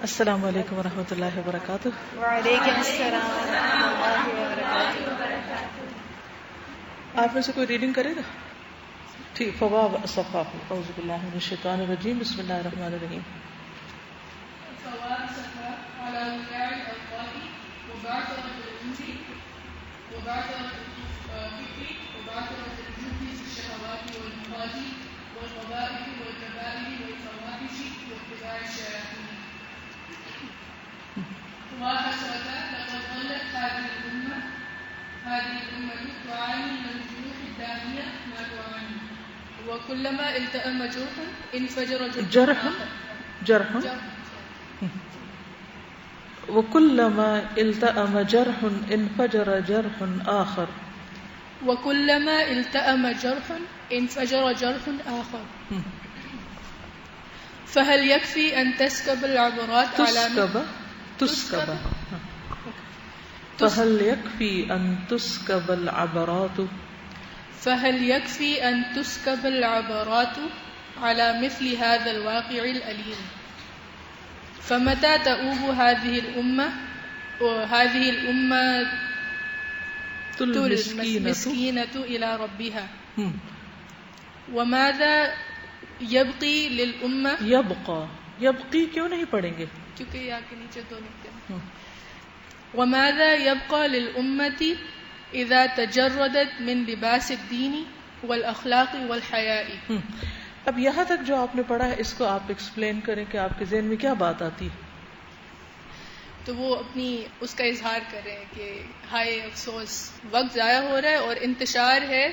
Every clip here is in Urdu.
السلام علیکم ورحمۃ اللہ وبرکاتہ. وعلیکم السلام ورحمۃ اللہ وبرکاتہ. آپ میں سے کوئی ریڈنگ کرے گا؟ ٹھیک. فواب صفحہ. اعوذ باللہ من الشیطان الرجیم. بسم اللہ الرحمن الرحیم. فواب صفحہ على مكارم الأخلاق وبعثرة العمر وبعثرة الفكر وبعثرة الجهد في الشهوات والمغازي والقبائح والكبائر والفواحش واتباع الشياطين. وحسرة لقد ظلت هذه الأمة تعاني من الجروح الدامية ما تعاني وكلما التأم جرح انفجر جرح وكلما التأم جرح انفجر جرح آخر. وكلما التأم جرح انفجر جرح آخر. فهل يكفي أن تسكب العبرات على فهل يكفي أن تسكب العبرات فهل يكفي أن تسكب العبرات على مثل هذا الواقع الأليم؟ فمتى تؤوب هذه الأمة المسكينة إلى ربها؟ وماذا يبقي للأمة؟ يبقي کیوں نہیں پڑھیں گے کیونکہ یا کے نیچے دو نقطے ہیں. وماذا يبقى للأمة إذا تجردت من لباس الدين والأخلاق والحياء؟ اب یہاں تک جو آپ نے پڑھا ہے اس کو آپ ایکسپلین کریں کہ آپ کے ذہن میں کیا بات آتی ہے. تو وہ اپنی اس کا اظہار کر رہے ہیں کہ ہائے افسوس، وقت ضائع ہو رہا ہے اور انتشار ہے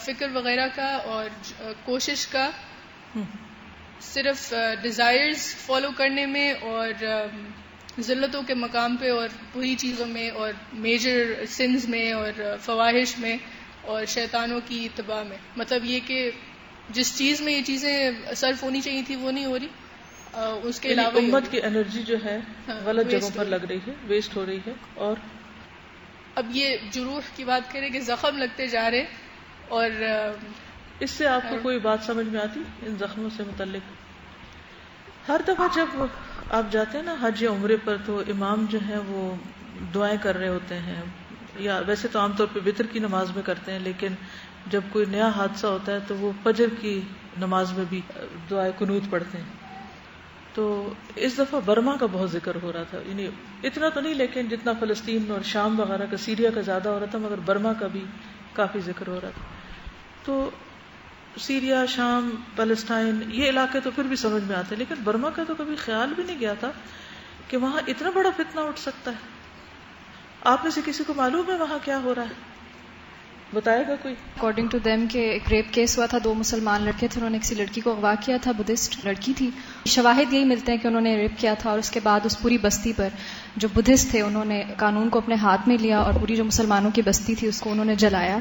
فکر وغیرہ کا اور کوشش کا صرف ڈیزائرز فالو کرنے میں اور ذلتوں کے مقام پہ اور بری چیزوں میں اور میجر سنز میں اور فواہش میں اور شیطانوں کی اتباع میں. مطلب یہ کہ جس چیز میں یہ چیزیں صرف ہونی چاہیے تھی وہ نہیں ہو رہی، اس کے علاوہ امت کی انرجی جو ہے غلط جگہوں پر لگ رہی ہے، ویسٹ ہو رہی ہے. اور اب یہ جروح کی بات کریں کہ زخم لگتے جا رہے، اور اس سے آپ کو کوئی بات سمجھ میں آتی ان زخموں سے متعلق؟ ہر دفعہ جب آپ جاتے ہیں نا حج یا عمرے پر تو امام جو ہے وہ دعائیں کر رہے ہوتے ہیں، یا ویسے تو عام طور پہ وتر کی نماز میں کرتے ہیں، لیکن جب کوئی نیا حادثہ ہوتا ہے تو وہ فجر کی نماز میں بھی دعائے قنوت پڑھتے ہیں. تو اس دفعہ برما کا بہت ذکر ہو رہا تھا، یعنی اتنا تو نہیں لیکن جتنا فلسطین اور شام وغیرہ کا، سیریا کا زیادہ ہو رہا تھا، مگر برما کا بھی کافی ذکر ہو رہا تھا. تو سیریا، شام، پیلسٹائن یہ علاقے تو پھر بھی سمجھ میں آتے، لیکن برما کا تو کبھی خیال بھی نہیں گیا تھا کہ وہاں اتنا بڑا فتنہ اٹھ سکتا ہے. آپ میں سے کسی کو معلوم ہے وہاں کیا ہو رہا ہے؟ بتائے گا کوئی؟ اکارڈنگ ٹو دیم کہ ایک ریپ کیس ہوا تھا، 2 مسلمان لڑکے تھے، انہوں نے کسی لڑکی کو اغوا کیا تھا، بدھسٹ لڑکی تھی. شواہد یہی ملتے ہیں کہ انہوں نے ریپ کیا تھا، اور اس کے بعد اس پوری بستی پر جو بدھسٹ تھے انہوں نے قانون کو اپنے ہاتھ میں لیا اور پوری جو مسلمانوں کی بستی تھی اس کو انہوں نے جلایا.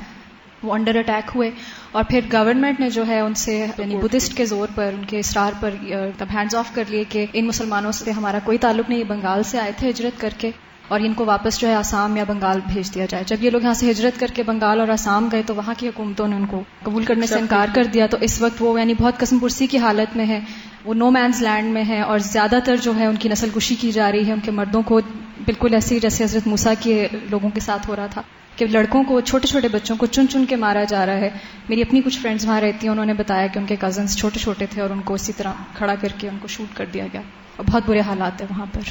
وہ انڈر اٹیک ہوئے، اور پھر گورنمنٹ نے جو ہے ان سے یعنی بدھسٹ کے زور پر، ان کے اصرار پر تب ہینڈز آف کر لیے کہ ان مسلمانوں سے ہمارا کوئی تعلق نہیں، یہ بنگال سے آئے تھے ہجرت کر کے، اور ان کو واپس جو ہے آسام یا بنگال بھیج دیا جائے. جب یہ لوگ یہاں سے ہجرت کر کے بنگال اور آسام گئے تو وہاں کی حکومتوں نے ان کو قبول کرنے سے انکار کر دیا. تو اس وقت وہ یعنی بہت قسم پرسی کی حالت میں ہے، وہ نو مینز لینڈ میں ہے، اور زیادہ تر جو ہے ان کی نسل کشی کی جا رہی ہے. ان کے مردوں کو بالکل ایسے ہی جیسے حضرت موسیٰ کے لوگوں کے ساتھ ہو رہا تھا کہ لڑکوں کو، چھوٹے چھوٹے بچوں کو چن چن کے مارا جا رہا ہے. میری اپنی کچھ فرینڈز وہاں رہتی ہیں، انہوں نے بتایا کہ ان کے کزنز چھوٹے چھوٹے تھے اور ان کو اسی طرح کھڑا کر کے ان کو شوٹ کر دیا گیا، اور بہت برے حالات ہیں وہاں پر.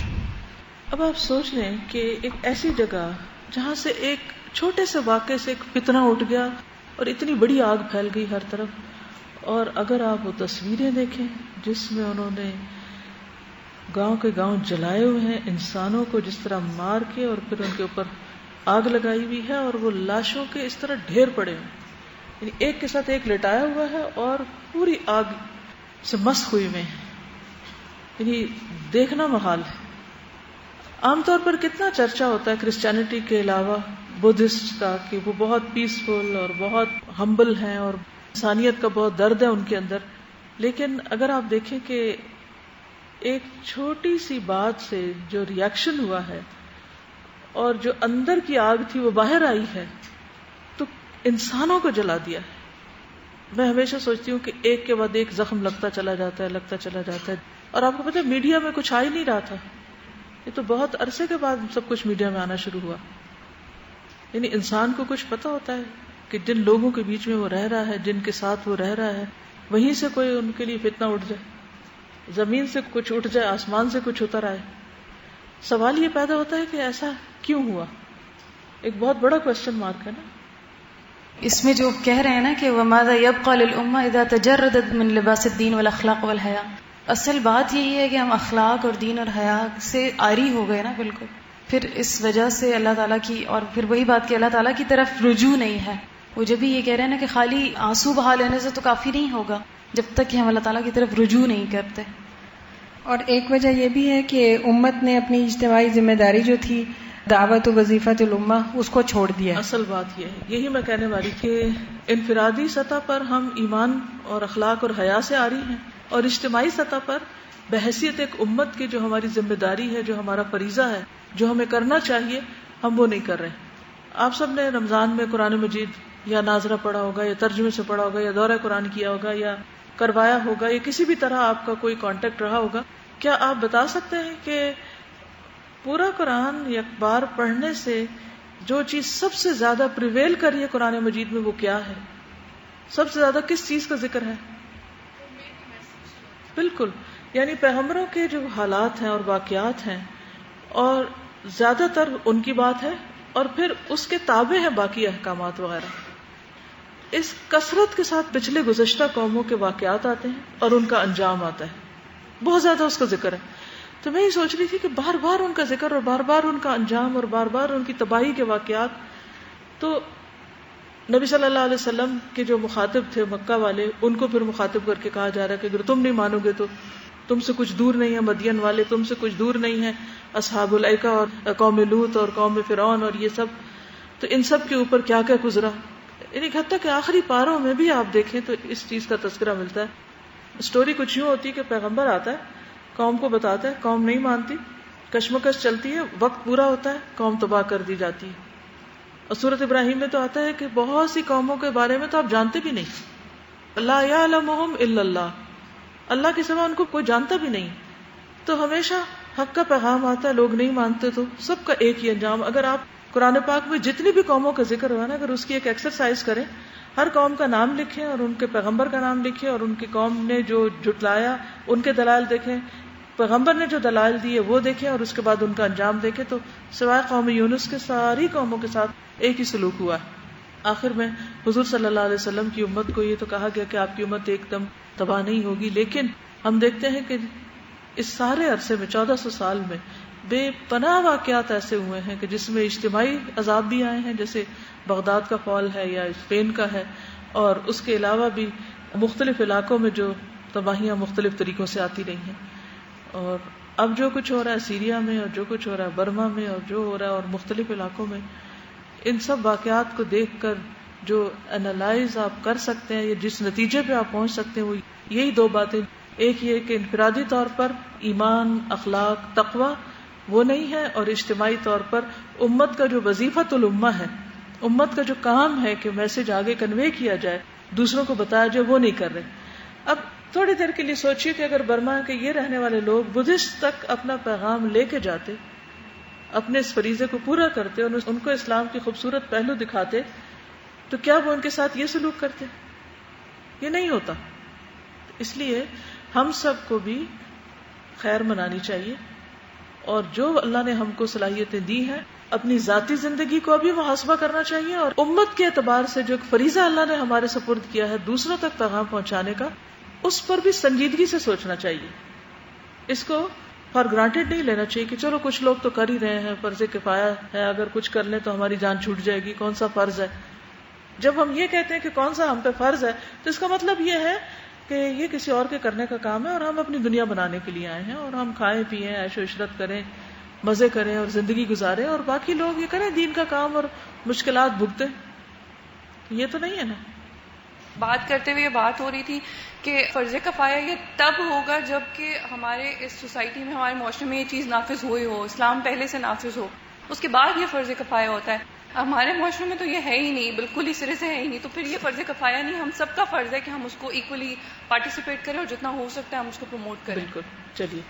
اب آپ سوچ لیں کہ ایک ایسی جگہ جہاں سے ایک چھوٹے سے واقعے سے ایک فتنہ اٹھ گیا اور اتنی بڑی آگ پھیل گئی ہر طرف. اور اگر آپ وہ تصویریں دیکھیں جس میں انہوں نے گاؤں کے گاؤں جلائے ہوئے ہیں، انسانوں کو جس طرح مار کے اور پھر ان کے اوپر آگ لگائی ہوئی ہے، اور وہ لاشوں کے اس طرح ڈھیر پڑے ہیں، یعنی ایک کے ساتھ ایک لٹایا ہوا ہے اور پوری آگ سے مسخ ہوئے ہوئے ہیں، یعنی دیکھنا محال ہے. عام طور پر کتنا چرچا ہوتا ہے کرسچینٹی کے علاوہ بدھسٹ کا کہ وہ بہت پیسفل اور بہت ہمبل ہیں اور انسانیت کا بہت درد ہے ان کے اندر. لیکن اگر آپ دیکھیں کہ ایک چھوٹی سی بات سے جو ریاکشن ہوا ہے اور جو اندر کی آگ تھی وہ باہر آئی ہے، تو انسانوں کو جلا دیا ہے. میں ہمیشہ سوچتی ہوں کہ ایک کے بعد ایک زخم لگتا چلا جاتا ہے. اور آپ کو پتہ ہے میڈیا میں کچھ آ ہی نہیں رہا تھا، یہ تو بہت عرصے کے بعد سب کچھ میڈیا میں آنا شروع ہوا. یعنی انسان کو کچھ پتا ہوتا ہے کہ جن لوگوں کے بیچ میں وہ رہ رہا ہے، جن کے ساتھ وہ رہ رہا ہے، وہیں سے کوئی ان کے لیے فتنہ اٹھ جائے، زمین سے کچھ اٹھ جائے، آسمان سے کچھ اتر آئے. سوال یہ پیدا ہوتا ہے کہ ایسا کیوں ہوا؟ ایک بہت بڑا کوسچن مارک ہے نا. اس میں جو کہہ رہے ہیں نا کہ وَمَاذَا يَبْقَى لِلْأُمَّةِ إِذَا تَجَرَّدَتْ مِنْ لِبَاسِ الدِّينِ وَالْأَخْلَاقِ وَالْحَيَاءِ، اصل بات یہی ہے کہ ہم اخلاق اور دین اور حیا سے عاری ہو گئے نا بالکل. پھر اس وجہ سے اللہ تعالیٰ کی، اور پھر وہی بات کہ اللہ تعالیٰ کی طرف رجوع نہیں ہے. وہ جب بھی یہ کہہ رہے ہیں نا کہ خالی آنسو بہا لینے سے تو کافی نہیں ہوگا جب تک کہ ہم اللہ تعالیٰ کی طرف رجوع نہیں کرتے. اور ایک وجہ یہ بھی ہے کہ امت نے اپنی اجتماعی ذمہ داری جو تھی دعوت و وظیفت الامہ اس کو چھوڑ دیا. اصل بات یہ ہے، یہی میں کہنے والی کہ انفرادی سطح پر ہم ایمان اور اخلاق اور حیا سے عاری ہیں، اور اجتماعی سطح پر بحیثیت ایک امت کی جو ہماری ذمہ داری ہے، جو ہمارا فریضہ ہے، جو ہمیں کرنا چاہیے، ہم وہ نہیں کر رہے. آپ سب نے رمضان میں قرآن مجید یا ناظرہ پڑھا ہوگا، یا ترجمے سے پڑھا ہوگا، یا دورہ قرآن کیا ہوگا، یا کروایا ہوگا، یا کسی بھی طرح آپ کا کوئی کانٹیکٹ رہا ہوگا. کیا آپ بتا سکتے ہیں کہ پورا قرآن یک بار پڑھنے سے جو چیز سب سے زیادہ پریویل کری ہے قرآن مجید میں وہ کیا ہے؟ سب سے زیادہ کس چیز کا ذکر ہے؟ بالکل، یعنی پیغمبروں کے جو حالات ہیں اور واقعات ہیں، اور زیادہ تر ان کی بات ہے، اور پھر اس کے تابع ہیں باقی احکامات وغیرہ. اس کثرت کے ساتھ پچھلے گزشتہ قوموں کے واقعات آتے ہیں اور ان کا انجام آتا ہے، بہت زیادہ اس کا ذکر ہے. تو میں یہ سوچ رہی تھی کہ بار بار ان کا ذکر اور بار بار ان کا انجام اور بار بار ان کی تباہی کے واقعات. تو نبی صلی اللہ علیہ وسلم کے جو مخاطب تھے مکہ والے، ان کو پھر مخاطب کر کے کہا جا رہا ہے کہ اگر تم نہیں مانو گے تو تم سے کچھ دور نہیں ہے مدین والے، تم سے کچھ دور نہیں ہے اصحاب الایکہ اور قوم لوط اور قوم فرعون اور یہ سب. تو ان سب کے اوپر کیا کیا گزرا، یعنی حتیٰ کہ آخری پاروں میں بھی آپ دیکھیں تو اس چیز کا تذکرہ ملتا ہے. اسٹوری کچھ یوں ہوتی ہے کہ پیغمبر آتا ہے، قوم کو بتاتا ہے، قوم نہیں مانتی، کشمکش چلتی ہے، وقت پورا ہوتا ہے، قوم تباہ کر دی جاتی ہے. اور سورۃ ابراہیم میں تو آتا ہے کہ بہت سی قوموں کے بارے میں تو آپ جانتے بھی نہیں، لا یعلمہم الا اللہ، اللہ کے سوا ان کو کوئی جانتا بھی نہیں. تو ہمیشہ حق کا پیغام آتا ہے، لوگ نہیں مانتے تو سب کا ایک ہی انجام. اگر آپ قرآن پاک میں جتنی بھی قوموں کا ذکر ہوا نا، اگر اس کی ایک ایکسرسائز کریں، ہر قوم کا نام لکھیں اور ان کے پیغمبر کا نام لکھیں، اور ان کی قوم نے جو جھٹلایا ان کے دلائل دیکھیں، پیغمبر نے جو دلائل دیے وہ دیکھیں، اور اس کے بعد ان کا انجام دیکھیں، تو سوائے قوم یونس کے ساری قوموں کے ساتھ ایک ہی سلوک ہوا ہے. آخر میں حضور صلی اللہ علیہ وسلم کی امت کو یہ تو کہا گیا کہ آپ کی امت ایک دم تباہ نہیں ہوگی، لیکن ہم دیکھتے ہیں کہ اس سارے عرصے میں 1400 سال میں بے پناہ واقعات ایسے ہوئے ہیں کہ جس میں اجتماعی عذاب بھی آئے ہیں، جیسے بغداد کا فال ہے یا اسپین کا ہے، اور اس کے علاوہ بھی مختلف علاقوں میں جو تباہیاں مختلف طریقوں سے آتی رہی ہیں. اور اب جو کچھ ہو رہا ہے سیریا میں، اور جو کچھ ہو رہا ہے برما میں، اور جو ہو رہا ہے اور مختلف علاقوں میں، ان سب واقعات کو دیکھ کر جو انالائز آپ کر سکتے ہیں یا جس نتیجے پہ آپ پہنچ سکتے ہیں وہ یہی دو باتیں. ایک یہ کہ انفرادی طور پر ایمان، اخلاق، تقوی وہ نہیں ہے، اور اجتماعی طور پر امت کا جو وظیفۃ الامہ ہے، امت کا جو کام ہے کہ میسج آگے کنوے کیا جائے، دوسروں کو بتایا جائے، وہ نہیں کر رہے. اب تھوڑی دیر کے لیے سوچیے کہ اگر برما کے یہ رہنے والے لوگ بدھسٹ تک اپنا پیغام لے کے جاتے، اپنے اس فریضے کو پورا کرتے اور ان کو اسلام کی خوبصورت پہلو دکھاتے، تو کیا وہ ان کے ساتھ یہ سلوک کرتے؟ یہ نہیں ہوتا. اس لیے ہم سب کو بھی خیر منانی چاہیے، اور جو اللہ نے ہم کو صلاحیتیں دی ہیں اپنی ذاتی زندگی کو بھی محاسبہ کرنا چاہیے، اور امت کے اعتبار سے جو ایک فریضہ اللہ نے ہمارے سپرد کیا ہے دوسروں تک پیغام پہنچانے کا، اس پر بھی سنجیدگی سے سوچنا چاہیے. اس کو فار گرانٹیڈ نہیں لینا چاہیے کہ چلو کچھ لوگ تو کر ہی رہے ہیں، فرض کفایہ ہے، اگر کچھ کر لیں تو ہماری جان چھوٹ جائے گی، کون سا فرض ہے. جب ہم یہ کہتے ہیں کہ کون سا ہم پہ فرض ہے تو اس کا مطلب یہ ہے کہ یہ کسی اور کے کرنے کا کام ہے، اور ہم اپنی دنیا بنانے کے لیے آئے ہیں، اور ہم کھائیں پیئیں، عیش و عشرت کریں، مزے کریں اور زندگی گزاریں، اور باقی لوگ یہ کریں دین کا کام اور مشکلات بھگتیں. یہ تو نہیں ہے نا. بات کرتے ہوئے یہ بات ہو رہی تھی کہ فرض کفایہ یہ تب ہوگا جب کہ ہمارے اس سوسائٹی میں، ہمارے معاشرے میں یہ چیز نافذ ہوئی ہو، اسلام پہلے سے نافذ ہو، اس کے بعد یہ فرض کفایہ ہوتا ہے. ہمارے معاشرے میں تو یہ ہے ہی نہیں، بالکل ہی سرے سے ہے ہی نہیں. تو پھر یہ فرض کفایہ نہیں، ہم سب کا فرض ہے کہ ہم اس کو ایکولی پارٹیسپیٹ کریں اور جتنا ہو سکتا ہے ہم اس کو پروموٹ کریں. بالکل. چلیے.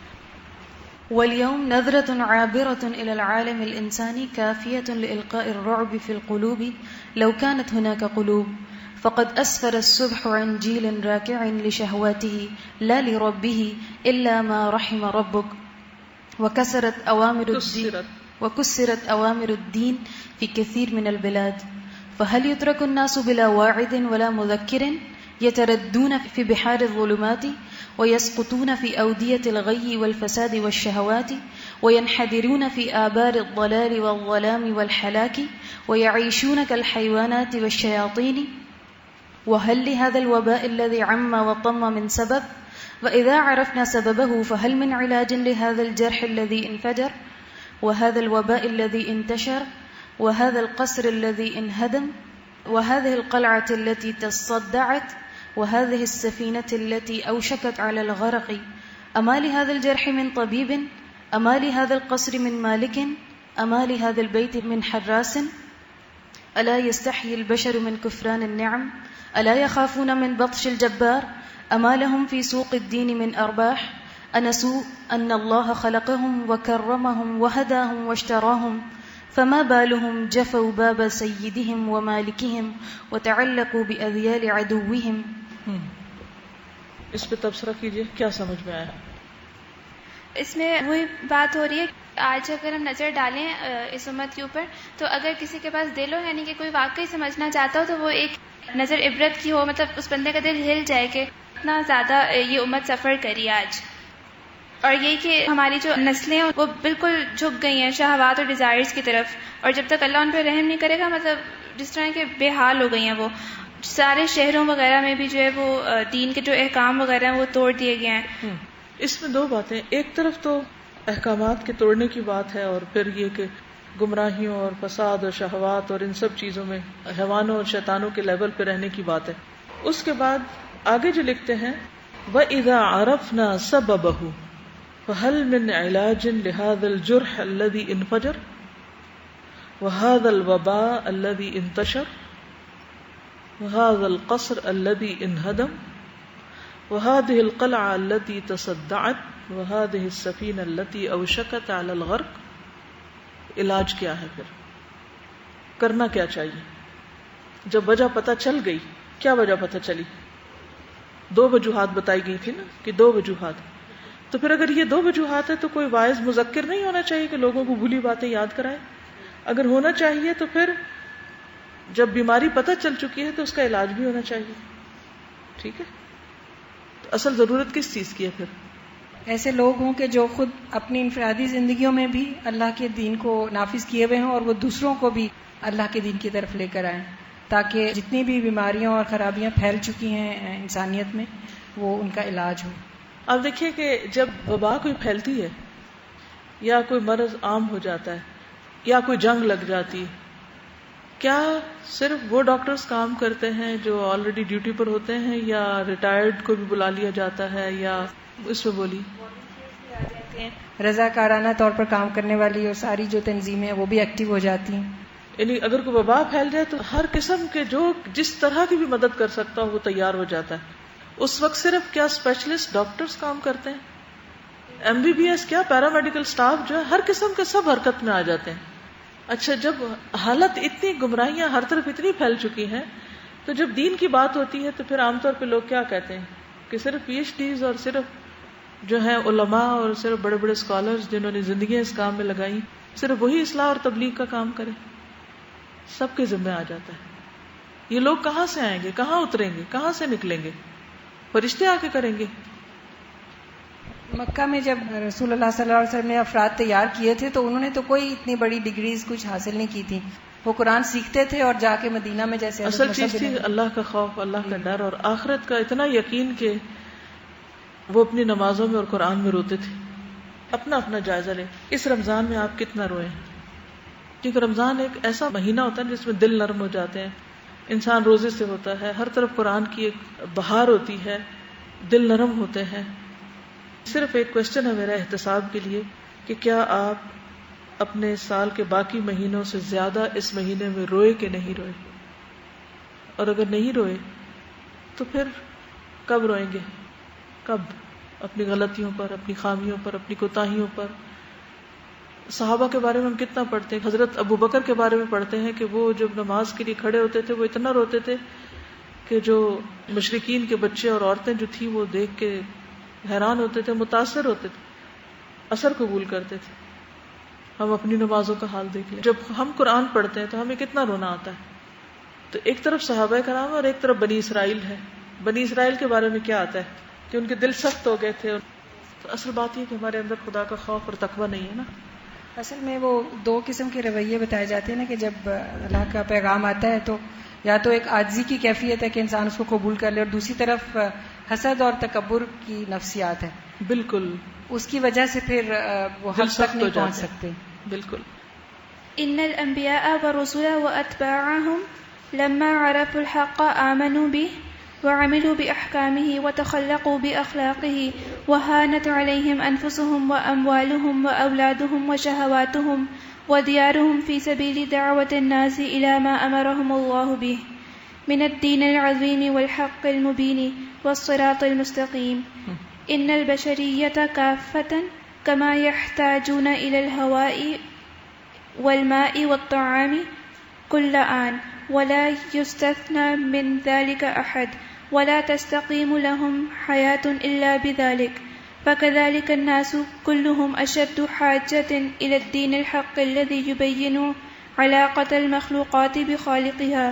واليوم نظرة عابرة إلى العالم الإنساني كافية لإلقاء الرعب في القلوب لو كانت هناك قلوب، فقد أسفر الصبح عن جيل راكع لشهواته لا لربه إلا ما رحم ربك، وكسرت أوامر الدين في كثير من البلاد، فهل يترك الناس بلا واعظ ولا مذكر يتردون في بحار الظلمات ويسقطون في أودية الغي والفساد والشهوات وينحدرون في آبار الضلال والظلام والحلاك ويعيشون كالحيوانات والشياطين؟ وهل لهذا الوباء الذي عم وطم من سبب؟ وإذا عرفنا سببه فهل من علاج لهذا الجرح الذي انفجر وهذا الوباء الذي انتشر وهذا القصر الذي انهدم وهذه القلعة التي تصدعت وهذه السفينة التي أوشكت على الغرق؟ أما لهذا الجرح من طبيب؟ أما لهذا القصر من مالك؟ أما لهذا البيت من حراس؟ ألا يستحيي البشر من كفران النعم؟ ألا يخافون من بطش الجبار؟ أما لهم في سوق الدين من أرباح؟ أنسوا أن الله خلقهم وكرمهم وهداهم واشتراهم، فما بالهم جفوا باب سيدهم ومالكهم وتعلقوا بأذيال عدوهم؟ اس پہ تبصرہ کیجئے، کیا سمجھ میں آیا؟ اس میں وہی بات ہو رہی ہے، آج اگر ہم نظر ڈالیں اس امت کے اوپر تو اگر کسی کے پاس دل ہو، یعنی کہ کوئی واقعی سمجھنا چاہتا ہو، تو وہ ایک نظر عبرت کی ہو، مطلب اس بندے کا دل ہل جائے کہ اتنا زیادہ یہ امت سفر کری آج. اور یہی کہ ہماری جو نسلیں ہیں وہ بالکل جھک گئی ہیں شہوات اور ڈیزائرز کی طرف، اور جب تک اللہ ان پہ رحم نہیں کرے گا، مطلب جس طرح کے بے حال ہو گئی ہیں. وہ سارے شہروں وغیرہ میں بھی جو ہے وہ دین کے جو احکام وغیرہ ہیں وہ توڑ دیے گئے ہیں. اس میں دو باتیں، ایک طرف تو احکامات کے توڑنے کی بات ہے، اور پھر یہ کہ گمراہیوں اور فساد اور شہوات اور ان سب چیزوں میں حیوانوں اور شیطانوں کے لیول پہ رہنے کی بات ہے. اس کے بعد آگے جو لکھتے ہیں وَإِذَا عَرَفْنَا سَبَبَهُ فَهَلْ مِنْ عِلَاجٍ لِهَذَا الْجُرْحِ الَّذِي انْفَجَرَ وَهَذَا الْوَبَاءَ الَّذِي انْتَشَرَ وَهَذَا الْقَصْرَ الَّذِي انْهَدَمَ وَهَذِهِ الْقَلْعَةَ الَّتِي تَصَدَّعَتْ وَهَذِهِ السَّفِينَةَ الَّتِي أَوْشَكَتْ عَلَى الْغَرْقِ. علاج کیا ہے، پھر کرنا کیا چاہیے؟ جب وجہ پتہ چل گئی، کیا وجہ پتہ چلی؟ دو وجوہات بتائی گئی تھی نا، کہ دو وجوہات. تو پھر اگر یہ دو وجوہات ہے تو کوئی واعظ مذکر نہیں ہونا چاہیے کہ لوگوں کو بھولی باتیں یاد کرائے؟ اگر ہونا چاہیے تو پھر جب بیماری پتہ چل چکی ہے تو اس کا علاج بھی ہونا چاہیے. ٹھیک ہے، تو اصل ضرورت کس چیز کی ہے؟ پھر ایسے لوگ ہوں کہ جو خود اپنی انفرادی زندگیوں میں بھی اللہ کے دین کو نافذ کیے ہوئے ہوں اور وہ دوسروں کو بھی اللہ کے دین کی طرف لے کر آئیں، تاکہ جتنی بھی بیماریاں اور خرابیاں پھیل چکی ہیں انسانیت میں وہ ان کا علاج ہو. آپ دیکھیے کہ جب وبا کوئی پھیلتی ہے یا کوئی مرض عام ہو جاتا ہے یا کوئی جنگ لگ جاتی، کیا صرف وہ ڈاکٹرز کام کرتے ہیں جو آلریڈی ڈیوٹی پر ہوتے ہیں، یا ریٹائرڈ کو بھی بلا لیا جاتا ہے؟ یا اس میں بولی رضاکارانہ طور پر کام کرنے والی اور ساری جو تنظیمیں ہیں وہ بھی ایکٹیو ہو جاتی ہیں. یعنی اگر کوئی وبا پھیل جائے تو ہر قسم کے جو جس طرح کی بھی مدد کر سکتا ہو وہ تیار ہو جاتا ہے. اس وقت صرف کیا اسپیشلسٹ ڈاکٹرز کام کرتے ہیں؟ MBBS کیا پیرامیڈیکل سٹاف جو ہے ہر قسم کے سب حرکت میں آ جاتے ہیں. اچھا، جب حالت اتنی گمراہیاں ہر طرف اتنی پھیل چکی ہیں تو جب دین کی بات ہوتی ہے تو پھر عام طور پہ لوگ کیا کہتے ہیں کہ صرف PhDs اور صرف جو ہیں علماء اور صرف بڑے بڑے اسکالرز جنہوں نے زندگیاں اس کام میں لگائیں، صرف وہی اصلاح اور تبلیغ کا کام کریں. سب کے ذمہ آ جاتا ہے. یہ لوگ کہاں سے آئیں گے، کہاں اتریں گے، کہاں سے نکلیں گے؟ فرشتے آ کے کریں گے. مکہ میں جب رسول اللہ صلی اللہ علیہ وسلم نے افراد تیار کیے تھے تو انہوں نے تو کوئی اتنی بڑی ڈگریز کچھ حاصل نہیں کی تھی. وہ قرآن سیکھتے تھے اور جا کے مدینہ میں جیسے اصل چیز تھی اللہ کا خوف، اللہ کا ڈر اور آخرت کا اتنا یقین کہ وہ اپنی نمازوں میں اور قرآن میں روتے تھے. اپنا اپنا جائزہ لیں. اس رمضان میں آپ کتنا روئے ہیں؟ کیونکہ رمضان ایک ایسا مہینہ ہوتا ہے جس میں دل نرم ہو جاتے ہیں، انسان روزے سے ہوتا ہے، ہر طرف قرآن کی ایک بہار ہوتی ہے، دل نرم ہوتے ہیں. صرف ایک کوشچن ہے میرا احتساب کے لیے کہ کیا آپ اپنے سال کے باقی مہینوں سے زیادہ اس مہینے میں روئے کہ نہیں روئے، اور اگر نہیں روئے تو پھر کب روئیں گے؟ کب؟ اپنی غلطیوں پر، اپنی خامیوں پر، اپنی کوتاہیوں پر. صحابہ کے بارے میں ہم کتنا پڑھتے ہیں. حضرت ابو بکر کے بارے میں پڑھتے ہیں کہ وہ جب نماز کے لیے کھڑے ہوتے تھے وہ اتنا روتے تھے کہ جو مشرکین کے بچے اور عورتیں جو تھیں وہ دیکھ کے حیران ہوتے تھے، متاثر ہوتے تھے، اثر قبول کرتے تھے. ہم اپنی نمازوں کا حال دیکھ لیں. جب ہم قرآن پڑھتے ہیں تو ہمیں کتنا رونا آتا ہے. تو ایک طرف صحابہ کرام اور ایک طرف بنی اسرائیل ہے. بنی اسرائیل کے بارے میں کیا آتا ہے کہ ان کے دل سخت ہو گئے تھے. تو اصل بات یہ کہ ہمارے اندر خدا کا خوف اور تقوی نہیں ہے نا. اصل میں وہ دو قسم کے رویے بتائے جاتے ہیں نا کہ جب اللہ کا پیغام آتا ہے تو یا تو ایک عاجزی کی کیفیت ہے کہ انسان اس کو قبول کر لے، اور دوسری طرف حسد اور تکبر کی نفسیات ہے. بالکل اس کی وجہ سے پھر وہ حق تک نہیں پہنچ سکتے. بالکل. ان الانبیاء والرسل واتباعهم لما عرفوا الحق آمنوا به وعملوا بأحكامه وتخلقوا بأخلاقه وهانت عليهم أنفسهم وأموالهم وأولادهم وشهواتهم وديارهم في سبيل دعوة الناس إلى ما أمرهم الله به من الدين العظيم والحق المبين والصراط المستقيم. إن البشرية كافة كما يحتاجون إلى الهواء والماء والطعام كل آن ولا يستثنى من ذلك أحد ولا تستقيم لهم حياة إلا بذلك. فكذلك الناس كلهم أشد حاجة إلى الدين الحق الذي يبين علاقة المخلوقات بخالقها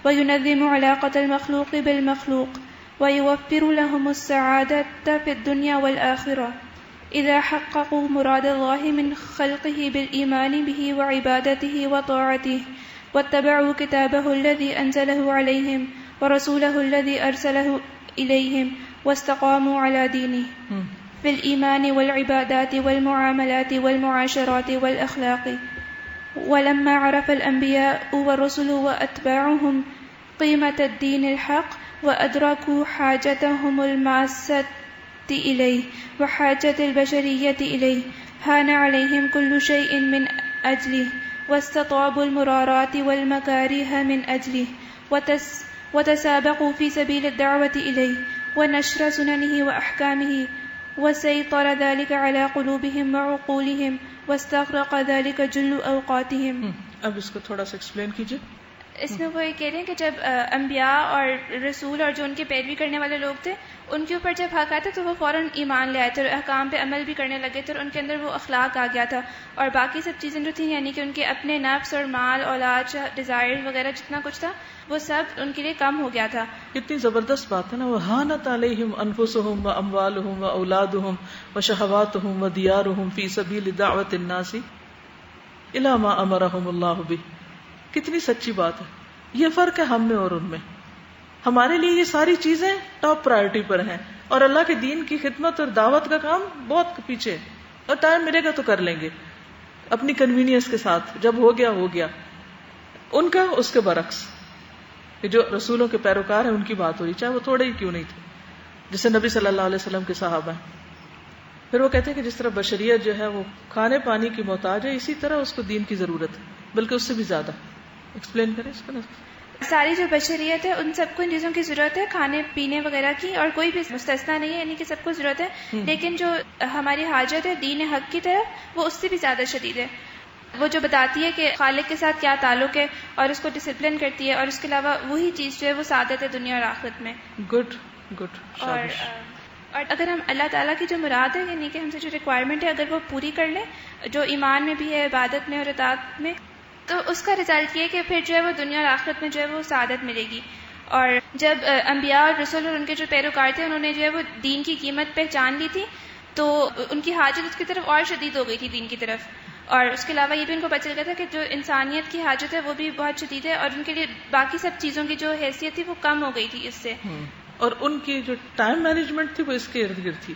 وينظم علاقة المخلوق بالمخلوق ويوفر لهم السعادة في الدنيا والآخرة إذا حققوا مراد الله من خلقه بالإيمان به وعبادته وطاعته واتبعوا كتابه الذي أنزله عليهم ورسوله الذي أرسله إليهم واستقاموا على دينه في الإيمان والعبادات والمعاملات والمعاشرات والأخلاق. ولما عرف الأنبياء والرسل وأتباعهم قيمة الدين الحق وأدركوا حاجتهم الماسة إليه وحاجة البشرية إليه هان عليهم كل شيء من أجله واستطابوا المرارات والمكاره من أجله وتسابقوا في سبيل الدعوة إليه ونشر سننه وأحكامه وسيطر ذلك على قلوبهم وعقولهم واستغرق ذلك جل أوقاتهم. اب اس کو تھوڑا سا ایکسپلین کیجئے. اس میں وہ یہ کہہ رہے ہیں کہ جب انبیاء اور رسول اور جو ان کے پیروی کرنے والے لوگ تھے ان کے اوپر جب حق آتے تو وہ فوراً ایمان لے آئے تھے اور احکام پہ عمل بھی کرنے لگے تھے اور ان کے اندر وہ اخلاق آ گیا تھا. اور باقی سب چیزیں جو تھیں یعنی کہ ان کے اپنے نفس اور مال اولاد ڈیزائر وغیرہ جتنا کچھ تھا وہ سب ان کے لیے کم ہو گیا تھا. کتنی زبردست بات ہے نا. وَهَانَتْ عَلَيْهِمْ أَنفُسُهُمْ وَأَمْوَالُهُمْ وَأَوْلَادُهُمْ وَشَهَوَاتُهُمْ وَدِيَارُهُمْ فِي سَبِيلِ دَعْوَةِ النَّاسِ إِلَى مَا أَمَرَهُمُ اللَّهُ بِهِ. کتنی سچی بات ہے. یہ فرق ہے ہم میں اور ان میں. ہمارے لیے یہ ساری چیزیں ٹاپ پرائرٹی پر ہیں اور اللہ کے دین کی خدمت اور دعوت کا کام بہت پیچھے. اور ٹائم ملے گا تو کر لیں گے اپنی کنوینئنس کے ساتھ. جب ہو گیا ہو گیا. ان کا اس کے برعکس کہ جو رسولوں کے پیروکار ہیں ان کی بات ہو رہی چاہے وہ تھوڑے ہی کیوں نہیں تھے, جیسے نبی صلی اللہ علیہ وسلم کے صحابہ ہیں. پھر وہ کہتے ہیں کہ جس طرح بشریت جو ہے وہ کھانے پانی کی محتاج ہے اسی طرح اس کو دین کی ضرورت ہے, بلکہ اس سے بھی زیادہ. ایکسپلین کریں اس کو نا. ساری جو بشریت ہے ان سب کو ان چیزوں کی ضرورت ہے, کھانے پینے وغیرہ کی, اور کوئی بھی مستثنا نہیں ہے, یعنی کہ سب کو ضرورت ہے. لیکن جو ہماری حاجت ہے دین حق کی طرف وہ اس سے بھی زیادہ شدید ہے. وہ جو بتاتی ہے کہ خالق کے ساتھ کیا تعلق ہے اور اس کو ڈسپلن کرتی ہے, اور اس کے علاوہ وہی چیز جو ہے وہ سعادت ہے دنیا اور آخرت میں. Good good. اور اگر ہم اللہ تعالیٰ کی جو مراد ہے یعنی کہ ہم سے جو ریکوائرمنٹ ہے اگر وہ پوری کر لیں, جو ایمان میں بھی ہے, عبادت میں اور اطاعت میں, تو اس کا رزلٹ یہ کہ پھر جو ہے وہ دنیا اور آخرت میں جو ہے وہ سعادت ملے گی. اور جب انبیاء اور رسول اور ان کے جو پیروکار تھے انہوں نے جو ہے وہ دین کی قیمت پہچان لی تھی تو ان کی حاجت اس کی طرف اور شدید ہو گئی تھی دین کی طرف. اور اس کے علاوہ یہ بھی ان کو پتہ چل گیا تھا کہ جو انسانیت کی حاجت ہے وہ بھی بہت شدید ہے, اور ان کے لیے باقی سب چیزوں کی جو حیثیت تھی وہ کم ہو گئی تھی اس سے. اور ان کی جو ٹائم مینجمنٹ تھی وہ اس کے ارد گرد تھی.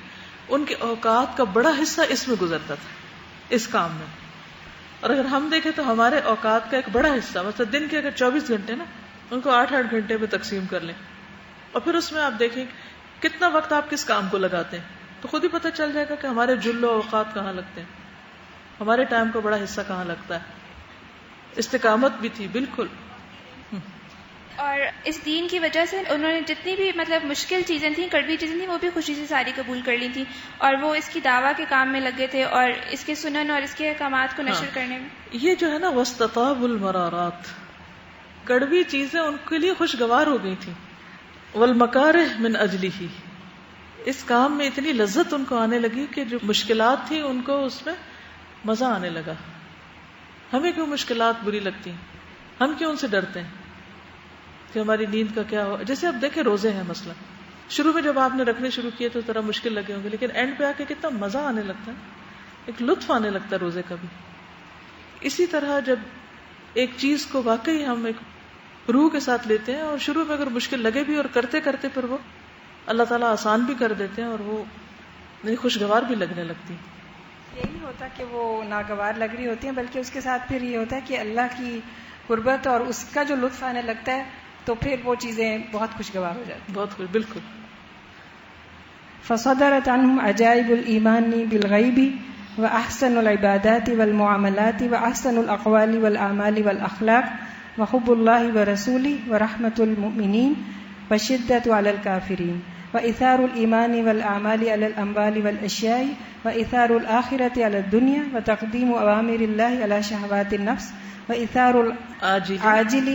ان کے اوقات کا بڑا حصہ اس میں گزرتا تھا, اس کام میں. اور اگر ہم دیکھیں تو ہمارے اوقات کا ایک بڑا حصہ, مطلب دن کے اگر 24 گھنٹے نا, ان کو 8-8 گھنٹے میں تقسیم کر لیں, اور پھر اس میں آپ دیکھیں کتنا وقت آپ کس کام کو لگاتے ہیں, تو خود ہی پتہ چل جائے گا کہ ہمارے جل و اوقات کہاں لگتے ہیں. ہمارے ٹائم کا بڑا حصہ کہاں لگتا ہے. استقامت بھی تھی بالکل. اور اس دین کی وجہ سے انہوں نے جتنی بھی مطلب مشکل چیزیں تھیں، کڑوی چیزیں تھیں، وہ بھی خوشی سے ساری قبول کر لی تھیں، اور وہ اس کی دعویٰ کے کام میں لگے تھے اور اس کے سنن اور اس کے احکامات کو نشر کرنے میں. یہ جو ہے نا واستطاب المرارات، کڑوی چیزیں ان کے لیے خوشگوار ہو گئی تھیں. والمکارہ من اجلہ، اس کام میں اتنی لذت ان کو آنے لگی کہ جو مشکلات تھیں ان کو اس میں مزہ آنے لگا. ہمیں کیوں مشکلات بری لگتی ہیں؟ ہم کیوں ان سے ڈرتے ہیں کہ ہماری نیند کا کیا ہو؟ جیسے اب دیکھیں روزے ہیں مثلا، شروع میں جب آپ نے رکھنے شروع کیے تو ذرا مشکل لگے ہوں گے، لیکن اینڈ پہ آ کے کتنا مزہ آنے لگتا ہے، ایک لطف آنے لگتا ہے روزے کا بھی. اسی طرح جب ایک چیز کو واقعی ہم ایک روح کے ساتھ لیتے ہیں اور شروع میں اگر مشکل لگے بھی اور کرتے کرتے پھر وہ اللہ تعالیٰ آسان بھی کر دیتے ہیں اور وہ خوشگوار بھی لگنے لگتی. یہ نہیں ہوتا کہ وہ ناگوار لگ رہی ہوتی ہیں، بلکہ اس کے ساتھ پھر یہ ہوتا ہے کہ اللہ کی قربت اور اس کا جو لطف آنے لگتا ہے تو پھر وہ چیزیں بہت خوشگوار ہو جاتی ہیں. بہت خوش، بالکل. فصدرت عنہم عجائب الایمان بالغیب واحسن العبادات والمعاملات واحسن الاقوال والاعمال والاخلاق وحب اللہ ورسولہ ورحمۃ المؤمنین وشدۃ علی الکافرین وإثار الإيمان والأعمال على الأموال والأشياء وإثار الآخرة على الدنيا وتقديم أوامر الله على شهوات النفس وإثار العاجل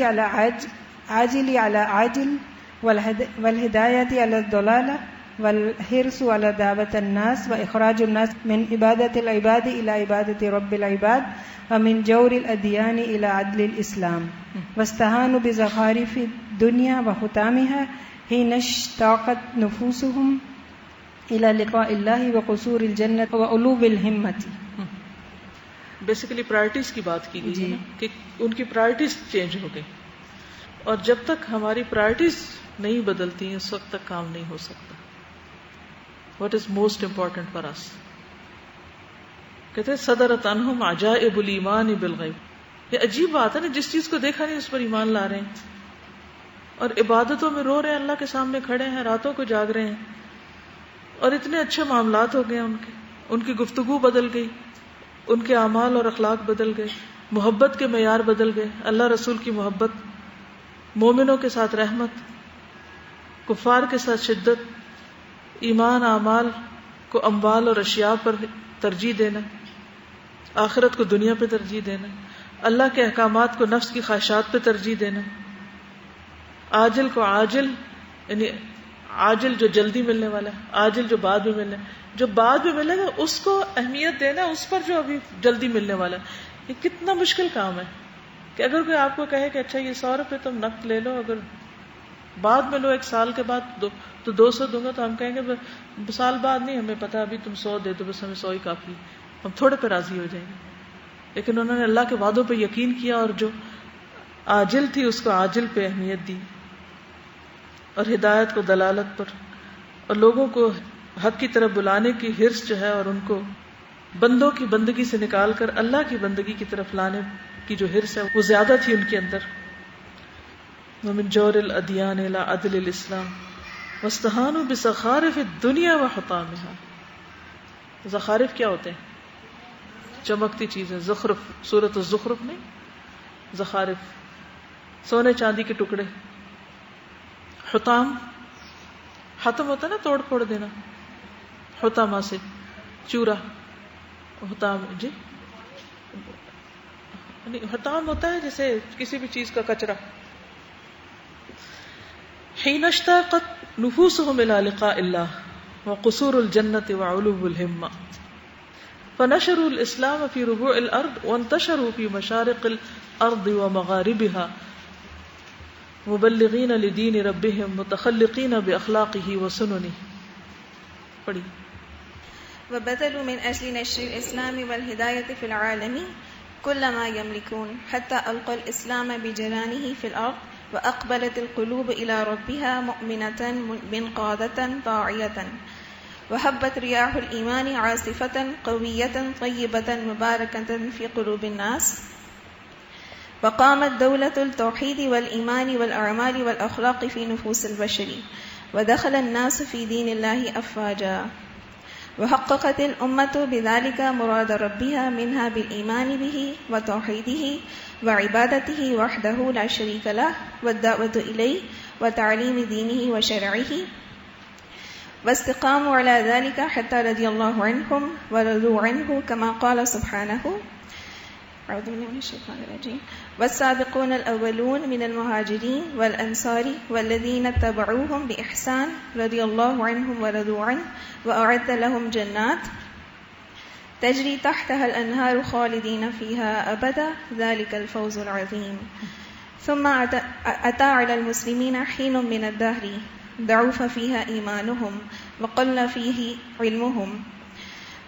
على عاجل والهداية على الضلالة والحرص على دعوة الناس وإخراج الناس من عبادة العباد إلى عبادة رب العباد ومن جور الأديان إلى عدل الإسلام واستهانوا بزخارف الدنيا وختامها حين اشتاقت نفوسهم الى لقاء الله وقصور الجنة وعلو الهمة. بیسیکلی پرائرٹیز کی بات کی گئی ہے کہ ان کی پرائرٹیز چینج ہو گئی، اور جب تک ہماری پرائرٹیز نہیں بدلتی اس وقت تک کام نہیں ہو سکتا. What is most important for us, کہتے ہیں صدرت عنہم عجائب الایمان بالغیب. یہ عجیب بات ہے نا، جس چیز کو دیکھا نہیں اس پر ایمان لا رہے ہیں، اور عبادتوں میں رو رہے ہیں، اللہ کے سامنے کھڑے ہیں، راتوں کو جاگ رہے ہیں، اور اتنے اچھے معاملات ہو گئے ان کی گفتگو بدل گئی، ان کے اعمال اور اخلاق بدل گئے، محبت کے معیار بدل گئے، اللہ رسول کی محبت، مومنوں کے ساتھ رحمت، کفار کے ساتھ شدت، ایمان اعمال کو اموال اور اشیاء پر ترجیح دینا، آخرت کو دنیا پہ ترجیح دینا، اللہ کے احکامات کو نفس کی خواہشات پہ ترجیح دینا، عاجل کو عاجل، یعنی عاجل جو جلدی ملنے والا ہے، عاجل جو بعد میں ملنا ہے، جو بعد میں ملے گا اس کو اہمیت دینا اس پر جو ابھی جلدی ملنے والا ہے. یہ کتنا مشکل کام ہے کہ اگر کوئی آپ کو کہے کہ اچھا یہ 100 روپے تم نقد لے لو، اگر بعد میں لو 1 سال کے بعد تو 200 دوں گا، تو ہم کہیں گے سال بعد نہیں، ہمیں پتا ابھی تم 100 دے دو، بس ہمیں 100 ہی کافی، ہم تھوڑے پہ راضی ہو جائیں گے. لیکن انہوں نے اللہ کے وعدوں پہ یقین کیا اور جو عاجل تھی اس کو عاجل پہ اہمیت دی، اور ہدایت کو دلالت پر، اور لوگوں کو حق کی طرف بلانے کی حرص جو ہے، اور ان کو بندوں کی بندگی سے نکال کر اللہ کی بندگی کی طرف لانے کی جو حرص ہے وہ زیادہ تھی ان کے اندر. ومن جور الادیان الى عدل الاسلام واستہانوا بزخارف الدنیا وحطامها. زخارف کیا ہوتے ہیں؟ چمکتی چیزیں، زخرف، سورۃ الزخرف میں زخارف، سونے چاندی کے ٹکڑے. حطام، حتم ہوتا ہے نا توڑ پھوڑ دینا، حطامہ سے چورا، حطام جی حطام ہوتا ہے جیسے کسی بھی چیز کا کچرا. حين اشتاقت نفوسهم الى لقاء الله وقصور الجنة وعلو الهمة فنشروا الاسلام في ربوع الارض وانتشروا في مشارق الارض ومغاربها مبلغین لدین ربهم متخلقین باخلاقه وسننه. پڑھی. وبذلوا من اجل نشر الاسلام والهدایة في العالم كل ما يملكون حتى القوا الاسلام بجرانه في الارض واقبلت القلوب الى ربها مؤمنة منقادة طاعية وهبت رياح الايمان عاصفة قوية طيبة مباركة في قلوب الناس وقامت دولة التوحيد والإيمان والأعمال والأخلاق في نفوس البشر ودخل الناس في دين الله أفواجا وحققت الأمة بذلك مراد ربها منها بالإيمان به وتوحيده وعبادته وحده لا شريك له والدعوة إليه وتعليم دينه وشرعه واستقاموا على ذلك حتى رضي الله عنهم ورضوا عنه كما قال سبحانه أعوذ بالله من الشيطان الرجيم والسابقون الأولون من المهاجرين والأنصار والذين اتبعوهم بإحسان رضي الله عنهم ورضوا عنه وأعد لهم جنات تجري تحتها الأنهار خالدين فيها أبدا ذلك الفوز العظيم. ثم أتى على المسلمين حين من الدهر ضعف فيها إيمانهم وقل فيه علمهم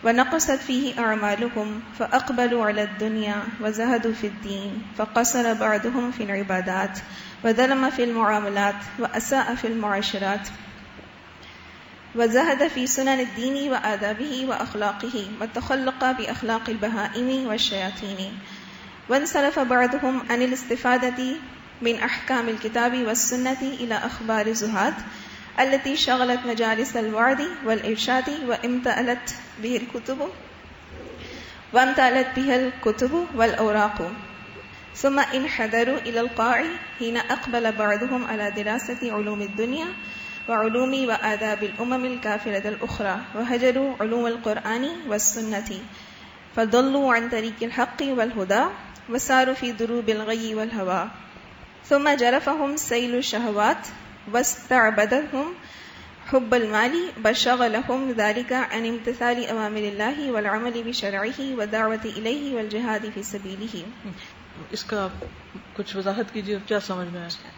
ونقصت فيه أعمالهم فأقبلوا على الدنيا وزهدوا في الدين فقصر بعضهم في العبادات وظلم في المعاملات وأساء في المعاشرات وزهد في سنن الدين وآدابه وأخلاقه وتخلق بأخلاق البهائم والشياطين وانصرف بعضهم عن الاستفادة من أحكام الكتاب والسنة إلى أخبار الزهاد التي شغلت مجالس الوعظ والإرشاد وامتلأت بها الكتب والأوراق ثم انحدروا إلى القاع حين أقبل بعضهم على دراسة علوم الدنيا وعلوم وآداب الأمم الكافرة الأخرى وهجروا علوم القرآن والسنة فضلوا عن طريق الحق والهدى وساروا في دروب الغي والهوى ثم جرفهم سيل الشهوات واستعبدهم حب المال بشغلهم ذلك عن امتثال أوامر الله والعمل بشرعه والدعوة إليه والجهاد في سبيله. اس کا کچھ وضاحت کیجیے، کیا سمجھ میں آیا؟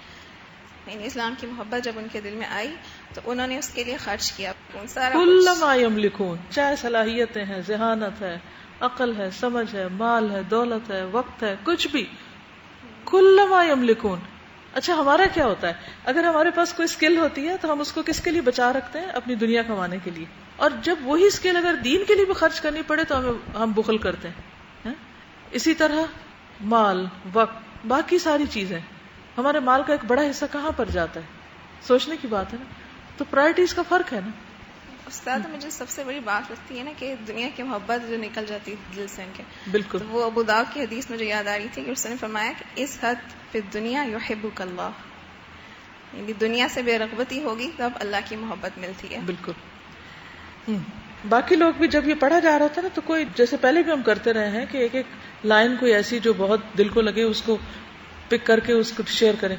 یعنی اسلام کی محبت جب ان کے دل میں آئی تو انہوں نے اس کے لیے خرچ کیا سارا کل ما یملکون، چاہے صلاحیتیں ہیں، ذہانت ہے، عقل ہے، سمجھ ہے، مال ہے، دولت ہے، وقت ہے، کچھ بھی، کل ما یملکون. اچھا ہمارا کیا ہوتا ہے؟ اگر ہمارے پاس کوئی اسکل ہوتی ہے تو ہم اس کو کس کے لیے بچا رکھتے ہیں؟ اپنی دنیا کمانے کے لیے. اور جب وہی اسکل اگر دین کے لیے بھی خرچ کرنی پڑے تو ہم بخل کرتے ہیں. اسی طرح مال، وقت، باقی ساری چیزیں، ہمارے مال کا ایک بڑا حصہ کہاں پر جاتا ہے؟ سوچنے کی بات ہے نا. تو پرائرٹیز کا فرق ہے نا. استاد مجھے سب سے بڑی بات لگتی ہے نا کہ دنیا کی محبت جو نکل جاتی ہے دل سے ان کے. بالکل. تو وہ ابو داؤد کی حدیث مجھے یاد آ رہی تھی کہ اس نے فرمایا کہ اس حد فی الدنیا یحبک اللہ، یعنی دنیا سے بے رغبتی ہوگی تب اللہ کی محبت ملتی ہے. بالکل. باقی لوگ بھی جب یہ پڑھا جا رہا تھا نا تو کوئی جیسے پہلے بھی ہم کرتے رہے ہیں کہ ایک ایک لائن کوئی ایسی جو بہت دل کو لگے اس کو پک کر کے اس کو شیئر کریں.